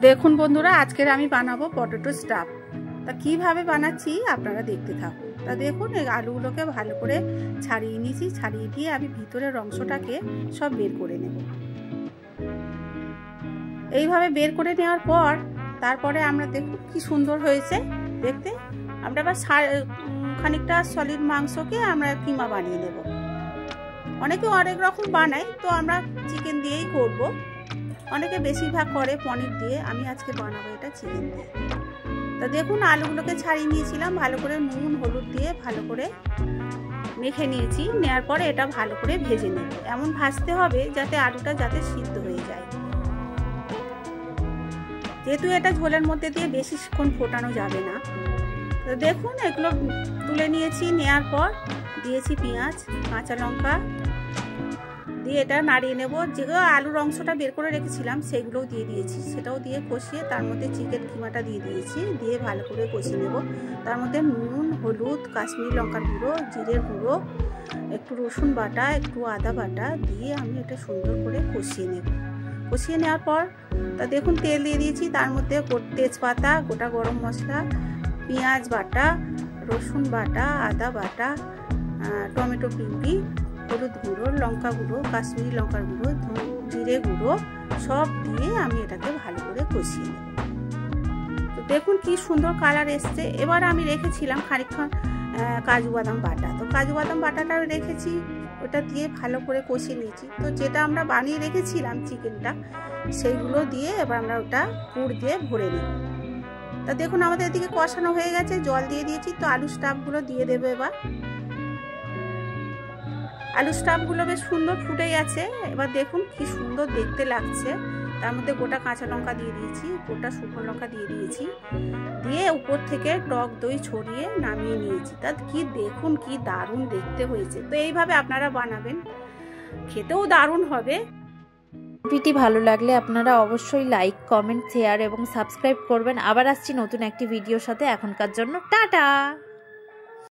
দেখুন বন্ধুরা, আজকের আমি বানাবো পটেটো স্টাফ। তা কিভাবে বানাচ্ছি আপনারা দেখতে থাকুন। তা দেখুন, এই আলুগুলোকে ভালো করে ছাড়িয়ে নিয়েছি। ছাড়িয়ে দিয়ে আমি ভিতরের অংশটাকে সব বের করে নেব। এইভাবে বের করে নেওয়ার পর তারপরে আমরা দেখুন কি সুন্দর হয়েছে দেখতে। আমরা আবার খানিকটা সলিড মাংসকে আমরা কিমা বানিয়ে নেব। অনেকে অনেক রকম বানায়, তো আমরা চিকেন দিয়েই করব। অনেকে বেশিরভাগ করে পনির দিয়ে, আমি আজকে বানাবো এটা চিকেন দিয়ে। তো দেখুন, আলুগুলোকে ছাড়িয়ে নিয়েছিলাম, ভালো করে নুন হলুদ দিয়ে ভালো করে মেখে নিয়েছি। নেওয়ার পরে এটা ভালো করে ভেজে নেব। এমন ভাজতে হবে যাতে আলুটা সিদ্ধ হয়ে যায়। যেহেতু এটা ঝোলের মধ্যে দিয়ে বেশিক্ষণ ফোটানো যাবে না। তো দেখুন, এগুলো তুলে নিয়েছি। নেওয়ার পর দিয়েছি পেঁয়াজ, কাঁচা লঙ্কা দিয়ে এটা নাড়িয়ে নেব। যেগুলো আলুর অংশটা বের করে রেখেছিলাম সেগুলোও দিয়ে দিয়েছি। সেটাও দিয়ে কষিয়ে তার মধ্যে চিকেন কিমাটা দিয়ে দিয়েছি। দিয়ে ভালো করে কষিয়ে নেব। তার মধ্যে নুন হলুদ কাশ্মীরি লঙ্কার গুঁড়ো, জিরের গুঁড়ো, একটু রসুন বাটা, একটু আদা বাটা দিয়ে আমি এটা সুন্দর করে কষিয়ে নেব। কষিয়ে নেওয়ার পর তা দেখুন তেল দিয়ে দিয়েছি। তার মধ্যে তেজপাতা, গোটা গরম মশলা, পেঁয়াজ বাটা, রসুন বাটা, আদা বাটা, টমেটো পিউরি, হলুদ গুঁড়ো, লঙ্কা গুঁড়ো, কাশ্মীরি লঙ্কার গুঁড়ো, জিরে গুঁড়ো সব দিয়ে আমি এটাকে ভালো করে কষিয়ে নেব। তো দেখুন কি সুন্দর কালার এসছে। এবার আমি রেখেছিলাম খানিকক্ষণ কাজু বাদাম বাটা। তো কাজু বাদাম বাটাটা রেখেছি, ওটা দিয়ে ভালো করে কষিয়ে নিয়েছি। তো যেটা আমরা বানিয়ে রেখেছিলাম চিকেনটা, সেইগুলো দিয়ে এবার আমরা ওটা পুর দিয়ে ভরে নিই। তা দেখুন আমাদের এদিকে কষানো হয়ে গেছে, জল দিয়ে দিয়েছি। তো আলু স্টাফগুলো দিয়ে দেবো। এবার আলু স্টাফগুলো বেশ সুন্দর ফুটে গেছে। এবার দেখুন কি সুন্দর দেখতে লাগছে। তার মধ্যে গোটা কাঁচা লঙ্কা দিয়ে দিয়েছি, গোটা শুকনো লঙ্কা দিয়ে দিয়েছি। দিয়ে উপর থেকে টক দই ছড়িয়ে নামিয়ে নিয়েছি। তা কি দেখুন কি দারুণ দেখতে হয়েছে। তো এইভাবে আপনারা বানাবেন, খেতেও দারুণ হবে। ভিডিওটি ভালো লাগলে আপনারা অবশ্যই লাইক কমেন্ট শেয়ার এবং সাবস্ক্রাইব করবেন। আবার আসছি নতুন একটি ভিডিওর সাথে। এখনকার জন্য টাটা।